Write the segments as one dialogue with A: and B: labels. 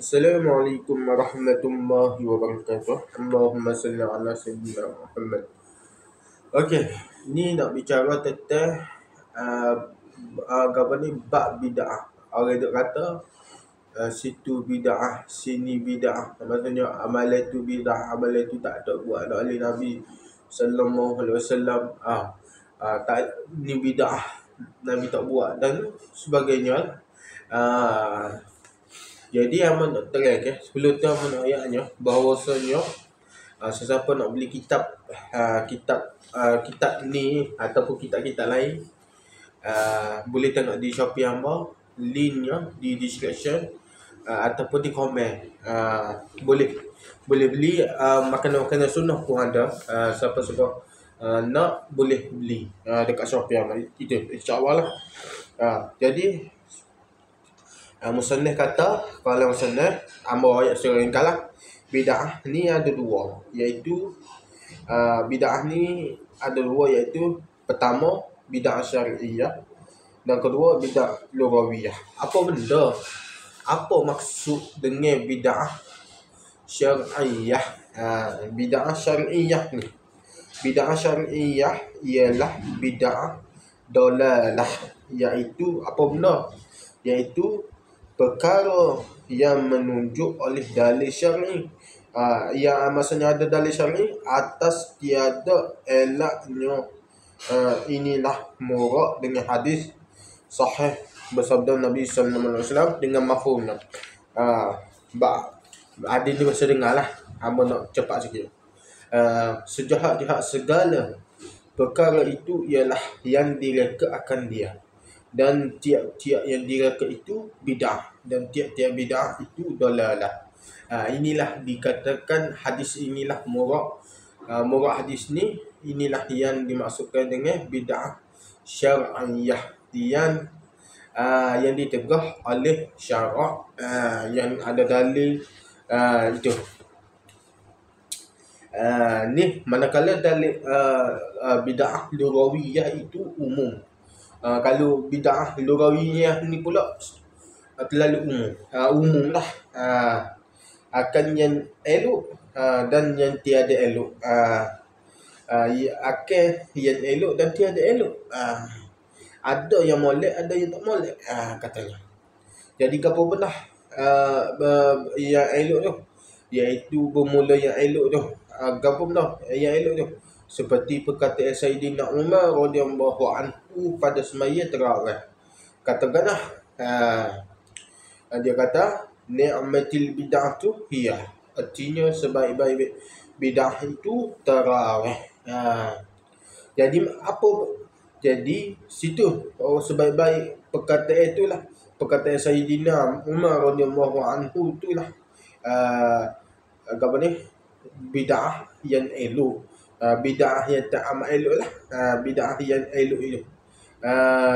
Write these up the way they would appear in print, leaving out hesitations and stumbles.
A: Assalamualaikum warahmatullahi wabarakatuh. Allahumma salli ala sayyidina Muhammad. Okey, ni nak bicara tentang uh, apa ni bab bid'ah. Orang duk kata situ bid'ah, sini bid'ah. Maksudnya amalan tu bid'ah, amalan tu tak ada buat oleh Nabi sallallahu alaihi wasallam. Tak ni bid'ah, Nabi tak buat dan sebagainya. Ah, jadi aman nak terang sebelum tu aman nak ayatnya bahawasanya sesiapa nak beli kitab ni ataupun kitab-kitab lain boleh tengok di Shopee hamba, linknya di description ataupun di komen. Boleh beli makanan-makanan sunnah pun ada. Siapa-siapa nak boleh beli dekat Shopee hamba itu insya-Allah lah. Jadi musannif kata, kalau musannif hamba ayat surah yang kalah bid'ah ni ada dua, iaitu bid'ah ni ada dua, iaitu pertama bid'ah syar'iyah dan kedua bid'ah lughawiyah. Apa benda? Apa maksud dengan bid'ah syar'iyah? Bid'ah syar'iyah ni, bid'ah syar'iyah ialah bid'ah dalalah, iaitu apa benda? Iaitu perkara yang menunjuk oleh dalil syar'i, yang maksudnya ada dalil syar'i atas tiada elaknya. Inilah murad dengan hadis sahih bersabda Nabi sallallahu alaihi wasallam dengan mafhumnya. Hadis ni bisa dengarlah, hamba nak cepat sikit. Sejahat-jahat segala perkara itu ialah yang direka akan dia, dan tiap-tiap yang direka itu bid'ah, dan tiap-tiap bid'ah itu dalalah. Inilah dikatakan hadis inilah murad hadis ni, inilah yang dimaksudkan dengan bid'ah syar'iyah yang ditegah oleh syarak, yang ada dalil itu. Ni manakala dalil bid'ah lughawiyah itu umum. Kalau bid'ah lughawiyah ni pula terlalu umum lah, akan yang elok dan yang tiada elok, akan yang elok dan tiada elok, ada yang molek, ada yang tak molek, katanya. Jadi apa benar yang elok tu, iaitu bermula yang elok tu, apa benar yang elok tu, seperti perkataan Sayyidina Umar radhiyallahu anhu pada semaya tarawih. Katakanlah, dia kata ni'matil bid'atu hiya, artinya sebaik-baik bid'ah itu tarawih. Jadi apa? Jadi situ sebaik-baik perkataan itulah perkataan Sayyidina Umar radhiyallahu anhu, itulah apa ni, bid'ah yang elok, bid'ah yang tak amat elok lah, bid'ah yang elok itu.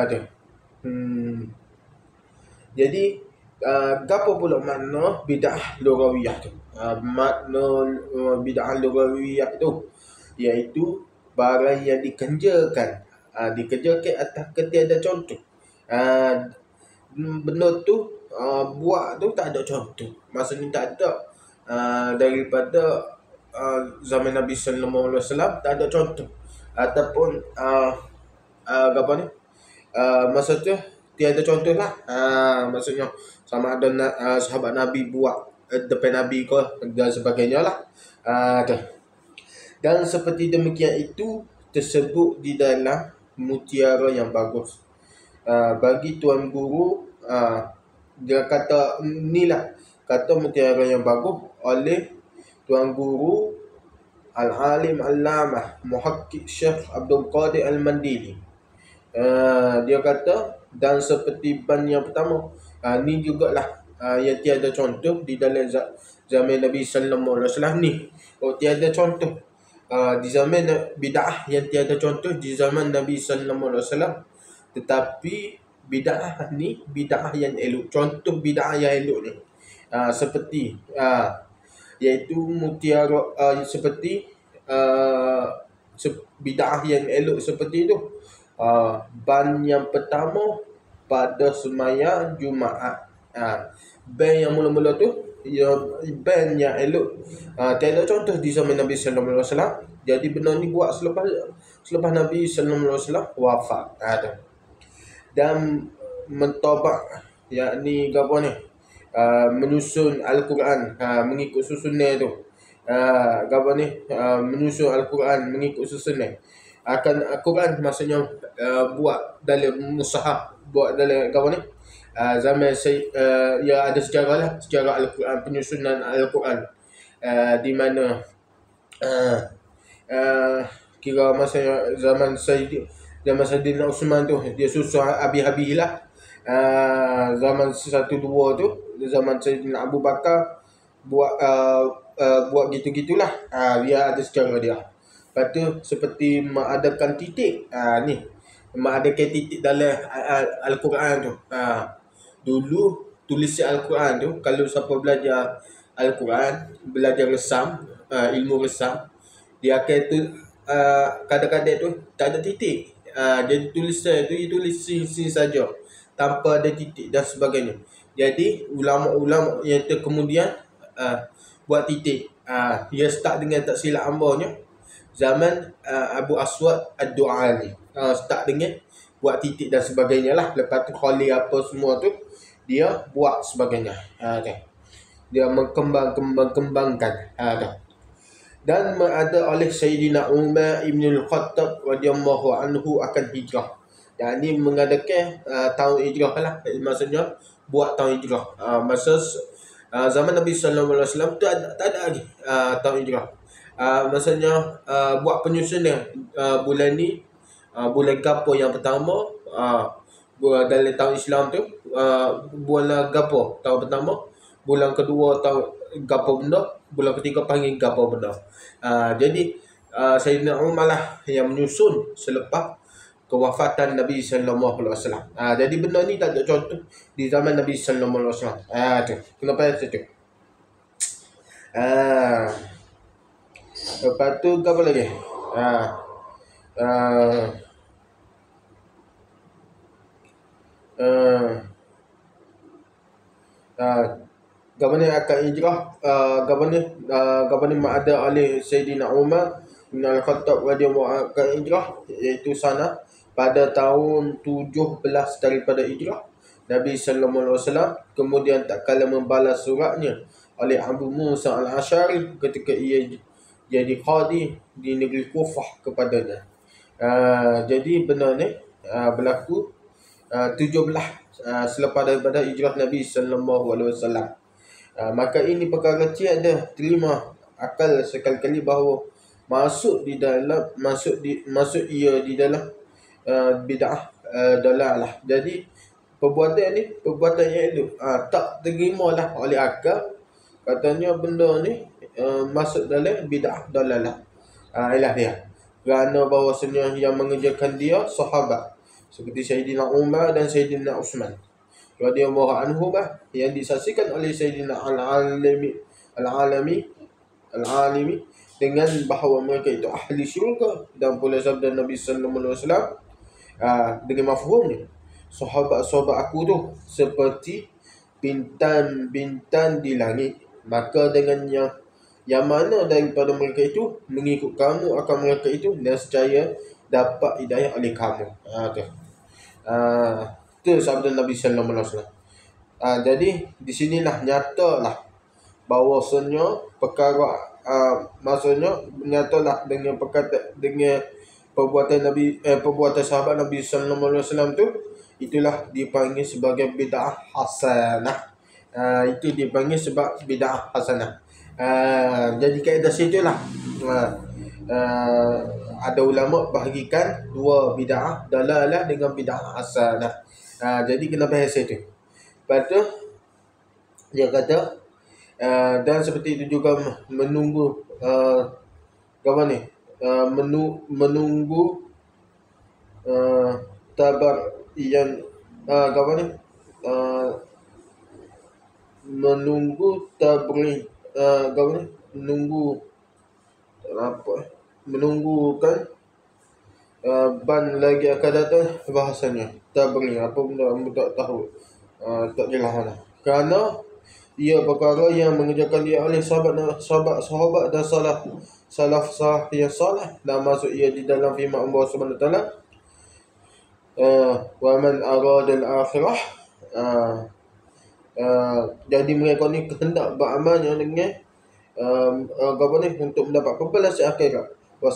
A: Tu. Jadi apa pula makna bid'ah lughawiyah tu? Makna bid'ah lughawiyah tu iaitu barang yang dikerjakan atas ketiada contoh. Benda tu buat tu tak ada contoh, maksudnya tak ada daripada zaman Nabi sallallahu alaihi wasallam, tak ada contoh, ataupun apa ni, maksudnya tiada contoh lah. Maksudnya sama ada sahabat Nabi buat depan Nabi ke dan sebagainya lah. Dan seperti demikian itu tersebut di dalam mutiara yang bagus. Bagi tuan guru, dia kata inilah kata mutiara yang bagus oleh tuan guru Al-Alim Allamah Muhakkik Syekh Abdul Qadir Al-Mandili. Dia kata, dan seperti ban yang pertama, ni jugalah yang tiada contoh di dalam zaman Nabi sallallahu alaihi wasallam ni. Tiada contoh di zaman bid'ah yang tiada contoh di zaman Nabi sallallahu alaihi wasallam. Tetapi bid'ah ni bid'ah yang elok. Contoh bid'ah yang elok ni seperti iaitu mutiara, seperti bid'ah yang elok seperti itu. Ban yang pertama pada semaya Jumaat. Ban yang mula-mula tu band yang elok. Tiada contoh di zaman Nabi sallallahu alaihi wasallam. Jadi benda ni buat selepas Nabi sallallahu alaihi wasallam wafat. Dan mentobak, yakni apa ni, menyusun Al-Quran mengikut susunan tu. Apa ni, menyusun Al-Quran mengikut susunan. Al-Quran maksudnya buat dalam mushaf, buat dalam apa ni, zaman ya ada sejarah lah, sejarah Al-Quran, penyusunan Al-Quran, di mana kira masa zaman Sayyidina Uthman tu, dia susun habis-habis lah. Zaman 1-2 tu, zaman Sayyidina Abu Bakar buat gitu-gitulah. Dia ada sejarah dia. Lepas tu seperti mengadakan titik, ni mengadakan titik dalam Al-Quran tu. Dulu tulisan Al-Quran tu, kalau siapa belajar Al-Quran, belajar resam, ilmu resam, dia akan tu kadang-kadang tu tak ada titik. Jadi tulisan tu ditulis sin saja, tanpa ada titik dan sebagainya. Jadi ulama-ulama yang tu kemudian buat titik. Dia start dengan tak silap ambanya zaman Abu Aswad Ad-Du'ali. Start dengan buat titik dan sebagainya lah. Lepas tu Khalil apa semua tu dia buat sebagainya. Dia mengembangkan. Dan ada oleh Sayyidina Umar Ibn Al-Khattab radhiyallahu anhu akan hijrah. Yang ni mengadakan tahun hijrah lah. Maksudnya buat tahun hijrah. Masa zaman Nabi sallallahu alaihi wasallam tu tak ada lagi tahun hijrah. Maksudnya buat penyusunan bulan ni, bulan gapo yang pertama, dalam tahun Islam tu, bulan gapo tahun pertama, bulan kedua tahun gapo benda, bulan ketiga panggil gapo benda. Jadi Sayyidina Umar lah yang menyusun selepas kewafatan Nabi sallallahu alaihi wasallam. Jadi benda ni tak ada contoh di zaman Nabi sallallahu alaihi wasallam. Tu kenapa tu? Lepas tu apa lagi? Gaban akan hijrah, gaban ada oleh Sayyidina Umar bin Al-Khattab radhiyallahu akan hijrah, iaitu sana pada tahun 17 daripada hijrah. Nabi sallallahu alaihi wasallam kemudian tak kala membalas suratnya oleh Abu Musa Al-Asy'ari ketika ia jadi qadi di negeri Kufah kepadanya. Jadi benda ni berlaku 17 selepas daripada hijrah Nabi sallallahu alaihi wasallam. Maka ini perkara tiada terima akal sekali-kali bahawa masuk ia di dalam bid'ah dalalah. Jadi perbuatan ni perbuatan yang elok, tak terima lah oleh akal. Katanya benda ni masuk dalam bid'ah dalalah. Ialah dia. Kerana bahawasanya yang mengerjakan dia sahabat seperti Sayyidina Umar dan Sayyidina Uthman radhiyallahu anhu yang disaksikan oleh Sayyidina Al-Alami dengan bahawa mereka itu ahli syurga. Dan pula sabda Nabi sallallahu alaihi wasallam dengan mafhum ni, sahabat-sahabat aku tu seperti bintang-bintang di langit, maka dengan yang mana daripada mereka itu mengikut kamu akan mereka itu, nescaya dapat hidayah oleh kamu. Itu sabda Nabi sallallahu alaihi wasallam. Jadi di sinilah nyatalah bahawasanya perkara maksudnya nyatalah dengan perbuatan Nabi, perbuatan sahabat Nabi sallallahu alaihi wasallam tu, itulah dipanggil sebagai bid'ah hasanah. Itu dipanggil sebab bid'ah hasanah. Jadi kaedah situlah ada ulama bahagikan dua bid'ah dalalah dengan bid'ah hasanah. Jadi kena bahas itu. Lepas tu dia kata dan seperti itu juga menunggu apa ni, menunggu tabar yang apa ni, menunggu tabri apa ni, menunggukan ban lagi akan datang, bahasanya tabri apa benda tak tahu, tak jelas lah. Kerana ia perkara yang mengerjakan dia oleh sahabat dan salaf yang salih, dan masuk ia di dalam firman Allah Subhanahu taala, wa man arada al-akhirah. Jadi mereka ni kehendak beramal yang dengan apa ni, untuk mendapat pembalasan akhirat. Wa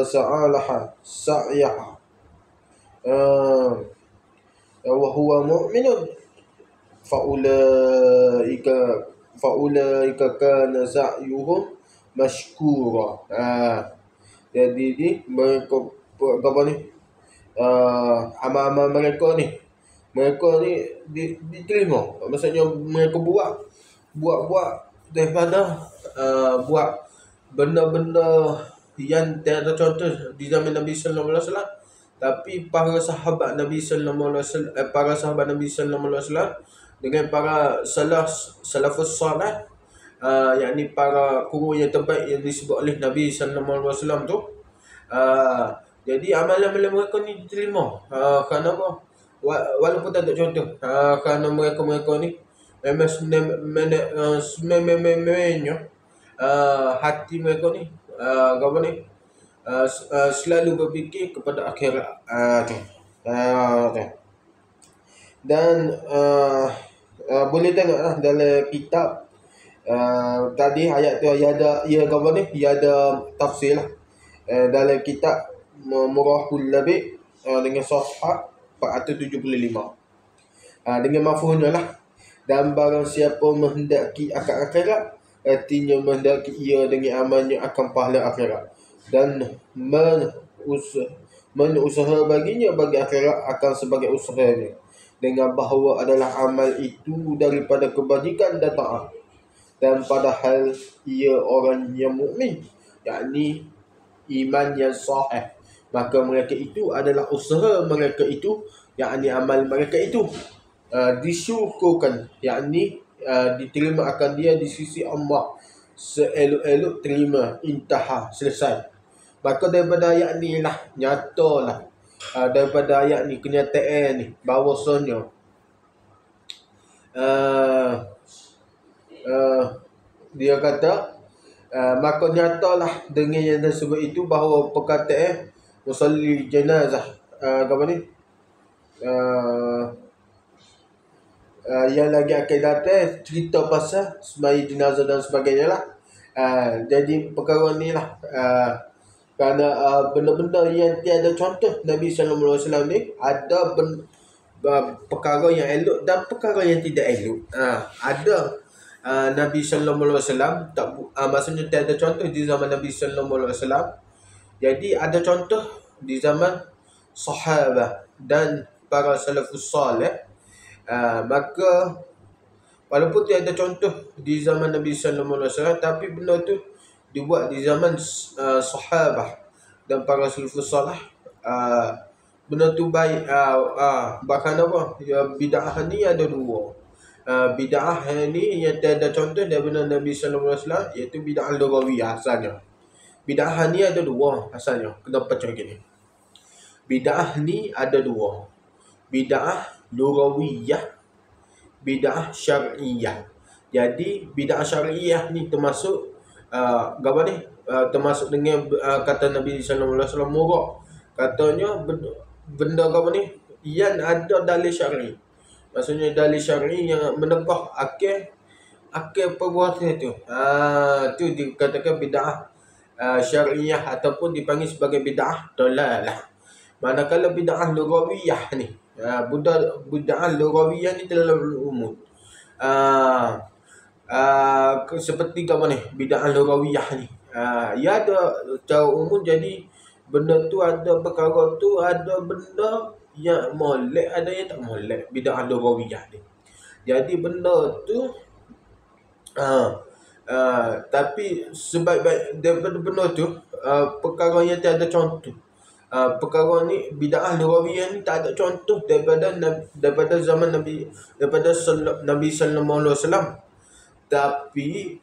A: sa'alaha sa'yaha wa huwa mu'minun faulaika kana sa'yuhum mashkura. Jadi ni mereka apa ni, amal-amal mereka ni diterima. Maksudnya mereka buat daripada buat benda-benda yang tiada contoh di zaman Nabi sallallahu alaihi wasallam, tapi para sahabat Nabi sallallahu alaihi wasallam dengan para salafus salih, yakni para guru yang terbaik yang disebut oleh Nabi sallallahu alaihi wasallam tu, jadi amalan-amalan mereka ni diterima. Kerana apa? Walaupun tak ada contoh, kerana mereka ni memang sebenarnya hati mereka ni apa ni, selalu berfikir kepada akhirat. Dan boleh tengoklah dalam kitab tadi ayat tu ia ada tafsir lah. Dalam kitab Murahul Labib dengan safhah 475, dengan mafhumnya lah. Dan barang siapa menghendaki akan akhirat, artinya menghendaki ia dengan amalnya akan pahala akhirat, dan usaha baginya bagi akhirat akan sebagai usahanya, dengan bahawa adalah amal itu daripada kebajikan dan taat, dan padahal ia orang yang mukmin, yakni iman yang sahih, maka mereka itu adalah usaha mereka itu, yakni amal mereka itu disyukurkan, yakni diterima akan dia di sisi Allah seelok-elok terima, intaha, selesai. Maka daripada ayat ni lah nyatalah, daripada ayat ni kenyataan ni bahawasanya dia kata maka nyatalah dengan yang tersebut itu bahawa perkataan musalli jenazah apa ni, yang lagi akan datang cerita pasal sembahyang jenazah dan sebagainya lah. Jadi perkara ni lah, kerana benda-benda yang tiada contoh Nabi sallallahu alaihi wasallam ni, ada perkara yang elok dan perkara yang tidak elok. Ada Nabi sallallahu alaihi wasallam tak maksudnya tiada contoh di zaman Nabi sallallahu alaihi wasallam. Jadi ada contoh di zaman sahabat dan para salafus salih. Maka walaupun tiada contoh di zaman Nabi sallallahu alaihi wasallam, tapi benda tu dibuat di zaman sahabat dan para salafus salih, benda tu baik. Bahkan apa, bid'ah ni ada dua. Bid'ah ni yang tiada contoh daripada Nabi sallallahu alaihi wasallam, iaitu bid'ah lughawiyah asalnya. Bid'ah ni ada dua asalnya. Kena pecah gini. Bid'ah ni ada dua. Bid'ah lughawiyah, bid'ah syar'iyah. Jadi bid'ah syar'iyah ni termasuk apa ni? Termasuk dengan kata Nabi sallallahu alaihi wasallam murah. Katanya benda apa ni? Yang ada dalil syar'i. Maksudnya dalil syar'i yang menegah akal perbuatan itu. Tu dikatakan bid'ah syar'iyah ataupun dipanggil sebagai bid'ah dalalah. Manakala bid'ah lughawiyah ni, bid'ah lughawiyah ni terlalu umum. Seperti apa ni, bid'ah lughawiyah ni, ia ada secara umum. Jadi benda tu ada perkara tu, ada benda yang molek, ada yang tak molek. Bid'ah lughawiyah ni, jadi benda tu tapi sebaik-baik daripada benda tu, perkara yang tiada contoh. Perkara ni bid'ah lughawiyah ni tak ada contoh daripada zaman Nabi, daripada Nabi sallallahu alaihi wasallam. Tapi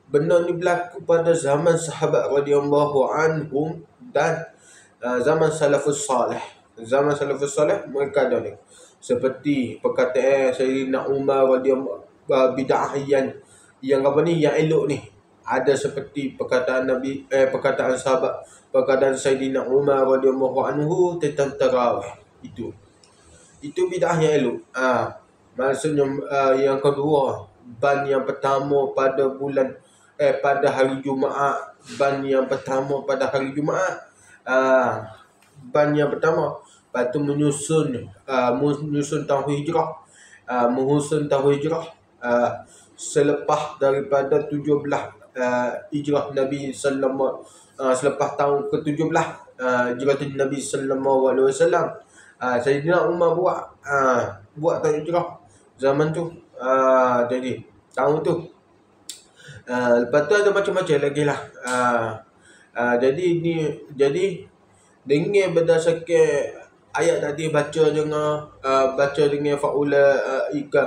A: benda ni berlaku pada zaman sahabat radhiyallahu anhum dan zaman salafus salih. Zaman salafus salih mereka ada ni. seperti perkataan Sayyidina Umar radhiyallahu bid'ah yang apa ni, yang elok ni. Ada seperti perkataan perkataan sahabat, perkataan Sayyidina Umar radhiyallahu anhu tentang tarawih. Itu bid'ah yang elok. Maksudnya yang kedua, ban yang pertama pada bulan pada hari Jumaat, ban yang pertama pada hari Jumaat, ban yang pertama, lepas tu menyusun tahun hijrah, menghusun tahun hijrah selepas daripada 17 hijrah Nabi sallallahu selepas tahun ke-17 hijrah Nabi sallallahu alaihi wasallam. Sayyidina Umar buat tahun hijrah zaman tu. Jadi tahun tu lepas tu ada macam-macam lagi lah. Jadi dengan berdasarkan ayat tadi, baca dengan faula ika,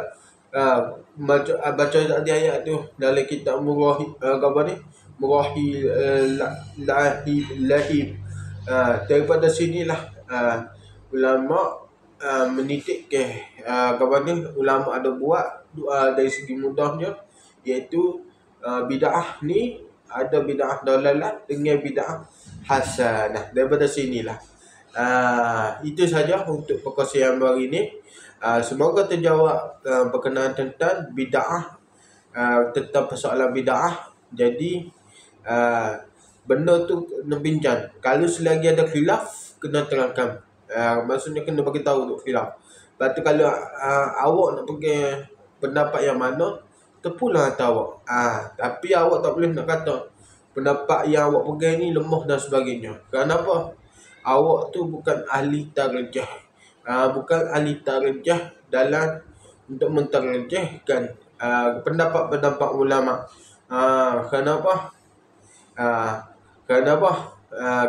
A: baca tadi ayat tu dalam kitab Murahi Lahib. Daripada sinilah ulama menitik ke ulama ada buat dari segi mudahnya, iaitu bid'ah ni ada bid'ah dalalah dengan bid'ah hasanah. Daripada sinilah. Itu saja untuk perkongsian hari ini. Semoga terjawab berkenaan tentang bid'ah, tentang persoalan bid'ah. Jadi benda tu kena bincang. Kalau selagi ada khilaf, kena terangkan. Maksudnya kena bagi tahu untuk khilaf. Lepas tu kalau awak nak pegang pendapat yang mana, terpulang atas awak. Tapi awak tak boleh nak kata pendapat yang awak pegang ni lemah dan sebagainya. Kenapa? Awak tu bukan ahli tarjah. Bukan ahli tarjah dalam untuk mentarjahkan pendapat-pendapat ulama. Kenapa?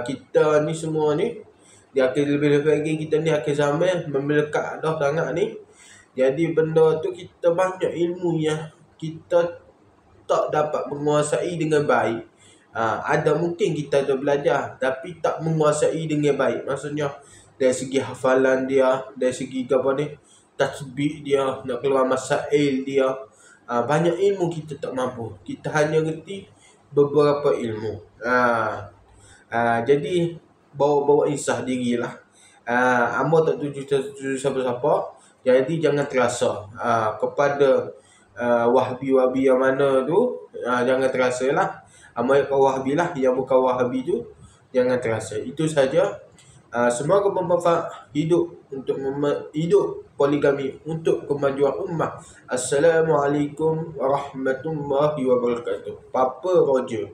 A: Kita ni semua ni di akhir lebih-lebih lagi, kita ni akhir zaman memelekat dah sangat ni. Jadi benda tu kita banyak ilmu yang kita tak dapat menguasai dengan baik. Ada mungkin kita tu belajar tapi tak menguasai dengan baik. Maksudnya dari segi hafalan dia, dari segi tasbih dia, nak keluar masail dia, banyak ilmu kita tak mampu. Kita hanya ngerti beberapa ilmu. Jadi bawa insah dirilah. Amba tak tuju siapa-siapa. Jadi jangan terasa kepada Wahbi yang mana tu, jangan terasa lah. Mereka Wahbi lah, yang bukan Wahbi tu jangan terasa. Itu saja. Semoga bermanfaat hidup poligami untuk kemajuan ummah. Assalamualaikum warahmatullahi wabarakatuh. Papa Roger.